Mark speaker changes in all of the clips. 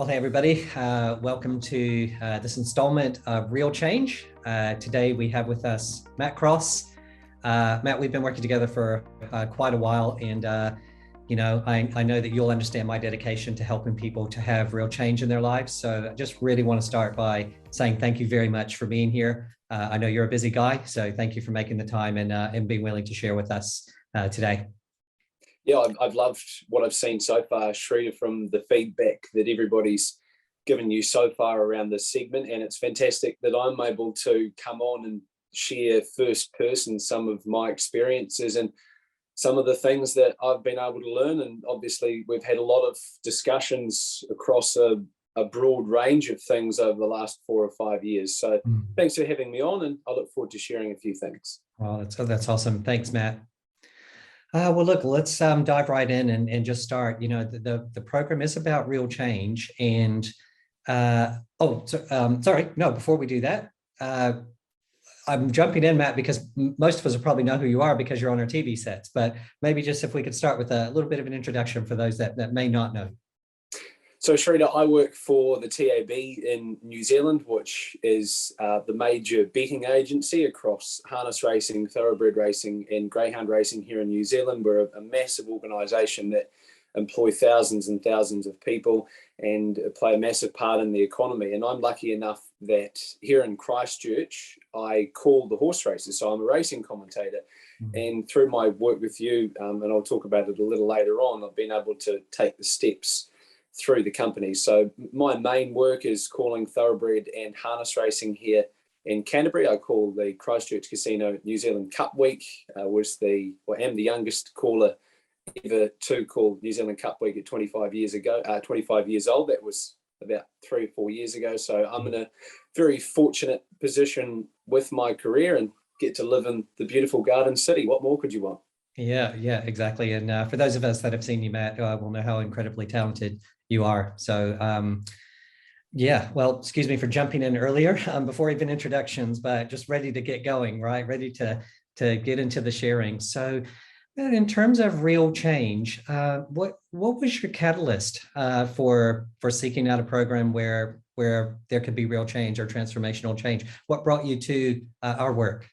Speaker 1: Well, hey, everybody. Welcome to this installment of Real Change. Today, we have with us Matt Cross. Matt, we've been working together for quite a while, and I know that you'll understand my dedication to helping people to have real change in their lives. So I just really want to start by saying thank you very much for being here. I know you're a busy guy, so thank you for making the time and being willing to share with us today.
Speaker 2: Yeah, I've loved what I've seen so far, Shrita, from the feedback that everybody's given you so far around this segment. And it's fantastic that I'm able to come on and share first person some of my experiences and some of the things that I've been able to learn. And obviously, we've had a lot of discussions across a broad range of things over the last 4 or 5 years. So thanks for having me on, and I look forward to sharing a few things.
Speaker 1: Well, that's awesome. Thanks, Matt. Well, look, let's dive right in and just start. You know, the program is about real change. And sorry, no, before we do that, I'm jumping in, Matt, because most of us will probably know who you are because you're on our TV sets. But maybe just if we could start with a little bit of an introduction for those that may not know.
Speaker 2: So, Shrita, I work for the TAB in New Zealand, which is the major betting agency across harness racing, thoroughbred racing, and greyhound racing here in New Zealand. We're a massive organisation that employ thousands and thousands of people and play a massive part in the economy. And I'm lucky enough that here in Christchurch, I call the horse races. So I'm a racing commentator. And through my work with you, and I'll talk about it a little later on, I've been able to take the steps through the company. So my main work is calling thoroughbred and harness racing here in Canterbury. I call the Christchurch Casino New Zealand Cup Week. Am the youngest caller ever to call New Zealand Cup Week at 25 years old. That was about 3 or 4 years ago. So I'm in a very fortunate position with my career and get to live in the beautiful Garden City. What more could you want?
Speaker 1: Yeah, exactly. And for those of us that have seen you, Matt, will know how incredibly talented you are. So, well, excuse me for jumping in earlier before even introductions, but just ready to get going, right? Ready to get into the sharing. So, in terms of real change, what was your catalyst for seeking out a program where there could be real change or transformational change? What brought you to our work?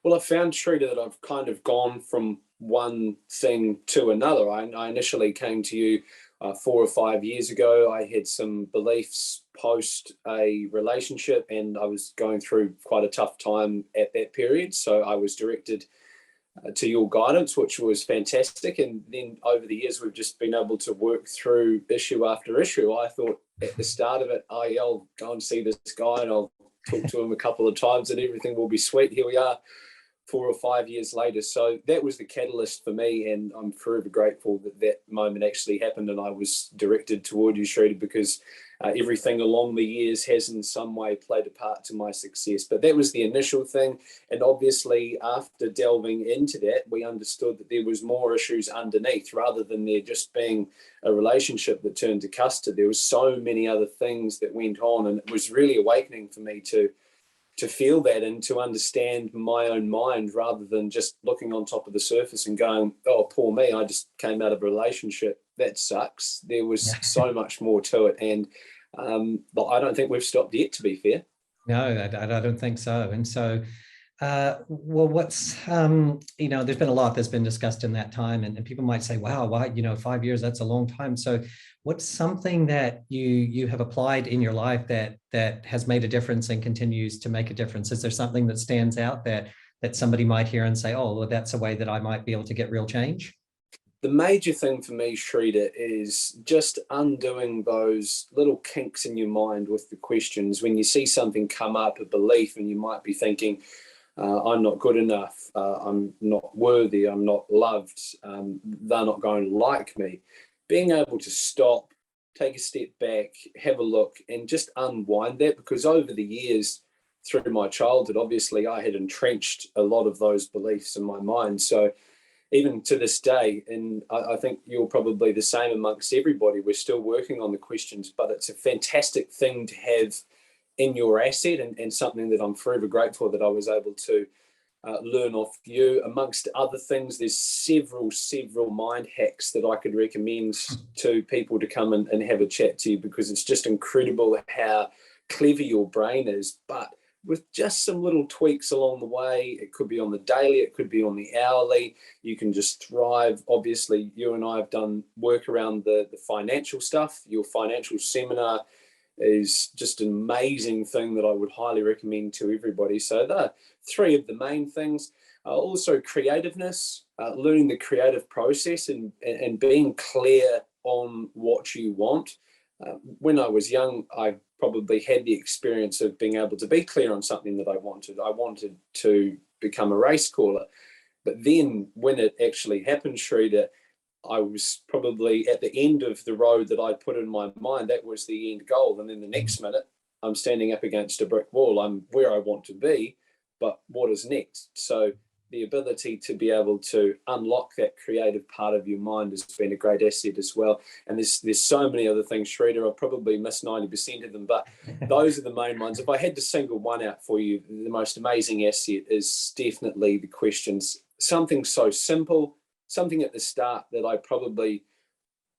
Speaker 2: Well, I found, Shrita, that I've kind of gone from one thing to another. I initially came to you 4 or 5 years ago. I had some beliefs post a relationship, and I was going through quite a tough time at that period. So I was directed to your guidance, which was fantastic. And then over the years, we've just been able to work through issue after issue. I thought at the start of it, I'll go and see this guy and I'll talk to him a couple of times and everything will be sweet. Here we are 4 or 5 years later. So that was the catalyst for me, and I'm forever grateful that that moment actually happened and I was directed toward you, Shrita, because everything along the years has in some way played a part to my success. But that was the initial thing, and obviously after delving into that, we understood that there was more issues underneath rather than there just being a relationship that turned to custody. There was so many other things that went on, and it was really awakening for me to feel that and to understand my own mind rather than just looking on top of the surface and going, oh, poor me, I just came out of a relationship. That sucks. There was so much more to it. And but I don't think we've stopped yet, to be fair.
Speaker 1: No, I don't think so. And so, what's, there's been a lot that's been discussed in that time, and people might say, wow, why, 5 years, that's a long time. So what's something that you have applied in your life that has made a difference and continues to make a difference? Is there something that stands out that somebody might hear and say, oh, well, that's a way that I might be able to get real change?
Speaker 2: The major thing for me, Shrita, is just undoing those little kinks in your mind with the questions. When you see something come up, a belief, and you might be thinking, I'm not good enough, I'm not worthy, I'm not loved, they're not going to like me. Being able to stop, take a step back, have a look, and just unwind that, because over the years, through my childhood, obviously, I had entrenched a lot of those beliefs in my mind. So even to this day, and I think you're probably the same amongst everybody, we're still working on the questions, but it's a fantastic thing to have in your asset, and something that I'm forever grateful that I was able to learn off you. Amongst other things, there's several mind hacks that I could recommend to people to come and have a chat to you, because it's just incredible how clever your brain is. But with just some little tweaks along the way, it could be on the daily, it could be on the hourly, you can just thrive. Obviously, you and I have done work around the financial stuff. Your financial seminar is just an amazing thing that I would highly recommend to everybody. So the three of the main things. Also creativeness, learning the creative process and being clear on what you want. When I was young, I probably had the experience of being able to be clear on something that I wanted. I wanted to become a race caller. But then when it actually happened, Shrita, I was probably at the end of the road that I put in my mind. That was the end goal. And then the next minute, I'm standing up against a brick wall. I'm where I want to be, but what is next? So the ability to be able to unlock that creative part of your mind has been a great asset as well. And there's so many other things, Shrita. I'll probably miss 90% of them, but those are the main ones. If I had to single one out for you, the most amazing asset is definitely the questions. Something so simple, something at the start that I probably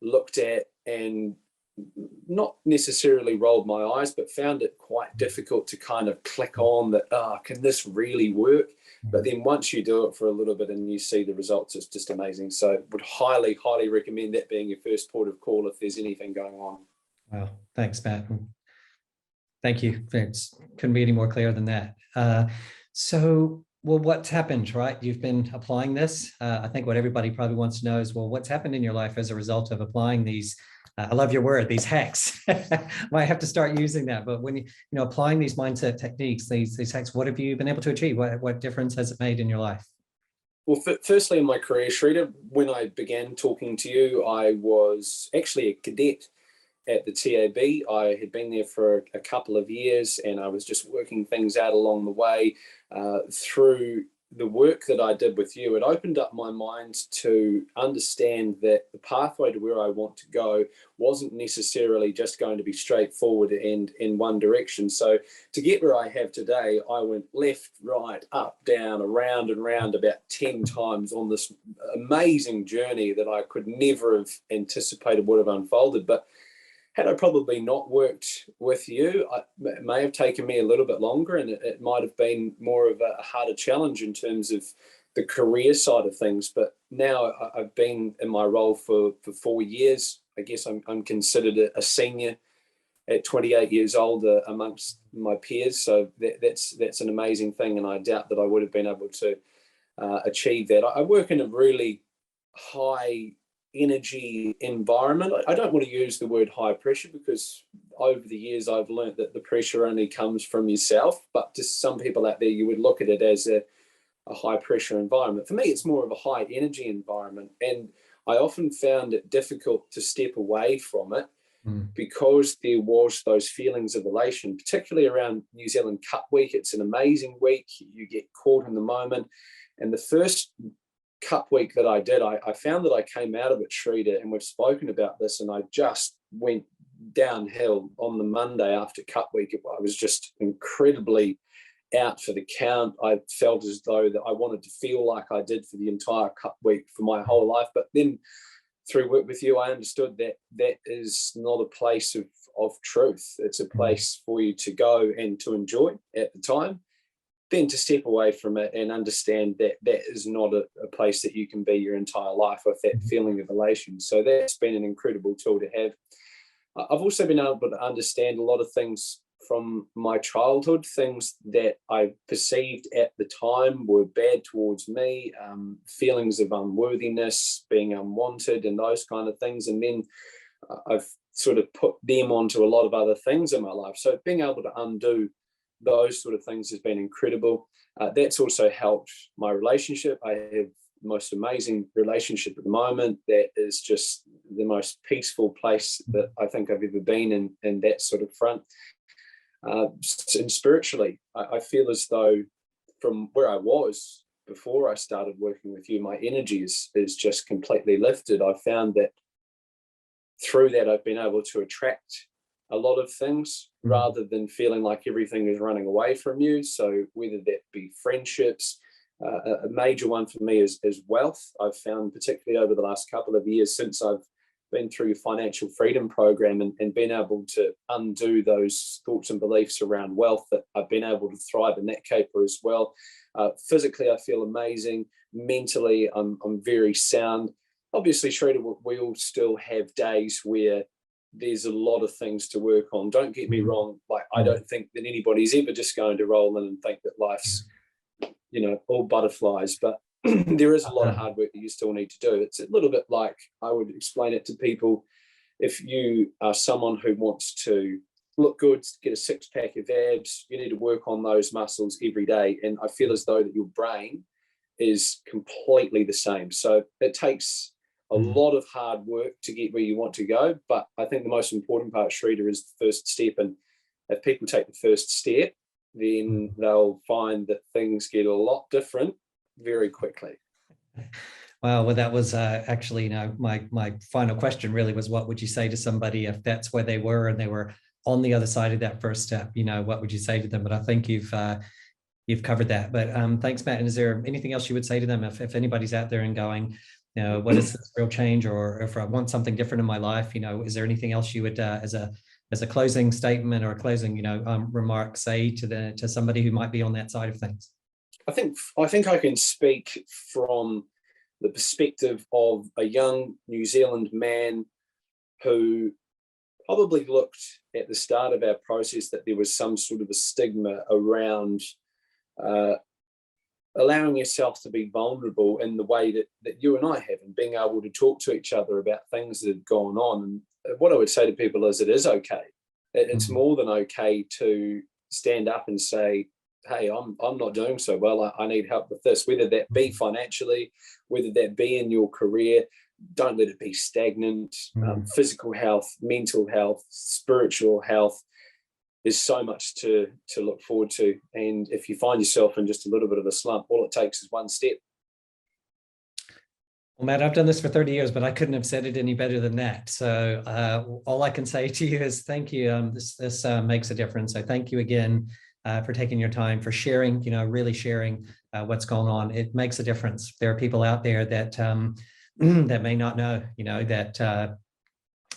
Speaker 2: looked at and not necessarily rolled my eyes, but found it quite difficult to kind of click on that, can this really work? But then once you do it for a little bit and you see the results, it's just amazing. So would highly recommend that being your first port of call if there's anything going on.
Speaker 1: Wow, thanks, Matt. Thank you. It couldn't be any more clear than that. Well, what's happened, right? You've been applying this. I think what everybody probably wants to know is, well, what's happened in your life as a result of applying these? I love your word, these hacks. Might have to start using that. But when you applying these mindset techniques, these hacks, what have you been able to achieve? What difference has it made in your life?
Speaker 2: Well, firstly, in my career, Shrita, when I began talking to you, I was actually a cadet at the TAB. I had been there for a couple of years, and I was just working things out along the way. Through the work that I did with you, it opened up my mind to understand that the pathway to where I want to go wasn't necessarily just going to be straightforward and in one direction. So to get where I have today, I went left, right, up, down, around and round about 10 times on this amazing journey that I could never have anticipated would have unfolded. But had I probably not worked with you, it may have taken me a little bit longer, and it might have been more of a harder challenge in terms of the career side of things. But now I've been in my role for 4 years. I guess I'm considered a senior at 28 years old amongst my peers. So that's an amazing thing, and I doubt that I would have been able to achieve that. I work in a really high energy environment. I don't want to use the word high pressure, because over the years I've learned that the pressure only comes from yourself, but to some people out there you would look at it as a high pressure environment. For me, it's more of a high energy environment, and I often found it difficult to step away from it because there was those feelings of elation, particularly around New Zealand Cup week. It's an amazing week. You get caught in the moment. And the first Cup week that I did, I found that I came out of it, Shrita, and we've spoken about this, and I just went downhill on the Monday after Cup week. I was just incredibly out for the count. I felt as though that I wanted to feel like I did for the entire Cup week for my whole life. But then through work with you, I understood that that is not a place of truth. It's a place for you to go and to enjoy at the time, then to step away from it and understand that that is not a place that you can be your entire life with that feeling of elation. So that's been an incredible tool to have. I've also been able to understand a lot of things from my childhood, things that I perceived at the time were bad towards me, feelings of unworthiness, being unwanted and those kind of things. And then I've sort of put them onto a lot of other things in my life. So being able to undo those sort of things has been incredible. That's also helped my relationship. I have the most amazing relationship at the moment. That is just the most peaceful place that I think I've ever been in that sort of front. And spiritually, I feel as though from where I was before I started working with you, my energy is just completely lifted. I found that through that, I've been able to attract a lot of things rather than feeling like everything is running away from you. So whether that be friendships, A major one for me is wealth. I've found, particularly over the last couple of years since I've been through your financial freedom program and been able to undo those thoughts and beliefs around wealth, that I've been able to thrive in that caper as well. Physically, I feel amazing. Mentally, I'm very sound. Obviously, Shrita, we all still have days where there's a lot of things to work on. Don't get me wrong. Like, I don't think that anybody's ever just going to roll in and think that life's, all butterflies, but there is a lot of hard work that you still need to do. It's a little bit like, I would explain it to people, if you are someone who wants to look good, get a six-pack of abs, you need to work on those muscles every day. And I feel as though that your brain is completely the same. So it takes a lot of hard work to get where you want to go. But I think the most important part, Shrita, is the first step. And if people take the first step, then they'll find that things get a lot different very quickly.
Speaker 1: Wow, well, that was actually, my final question really was, what would you say to somebody if that's where they were and they were on the other side of that first step? What would you say to them? But I think you've covered that. But thanks, Matt. And is there anything else you would say to them if anybody's out there and going, what is this real change, or if I want something different in my life, is there anything else you would, as a closing statement or a closing, remark, say to somebody who might be on that side of things?
Speaker 2: I think I can speak from the perspective of a young New Zealand man who probably looked at the start of our process that there was some sort of a stigma around allowing yourself to be vulnerable in the way that you and I have, and being able to talk to each other about things that have gone on. And what I would say to people is, it is okay. It's more than okay to stand up and say, hey, I'm not doing so well. I need help with this, whether that be financially, whether that be in your career. Don't let it be stagnant. Physical health, mental health, spiritual health. There's so much to look forward to. And if you find yourself in just a little bit of a slump, all it takes is one step.
Speaker 1: Well, Matt, I've done this for 30 years, but I couldn't have said it any better than that. So all I can say to you is thank you. This makes a difference. So thank you again for taking your time, for sharing, really sharing what's going on. It makes a difference. There are people out there that that may not know,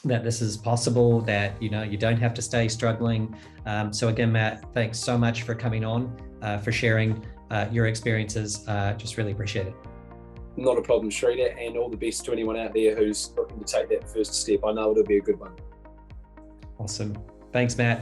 Speaker 1: that this is possible, that, you don't have to stay struggling. So again, Matt, thanks so much for coming on, for sharing your experiences. Just really appreciate it.
Speaker 2: Not a problem, Shrita, and all the best to anyone out there who's looking to take that first step. I know it'll be a good one.
Speaker 1: Awesome. Thanks, Matt.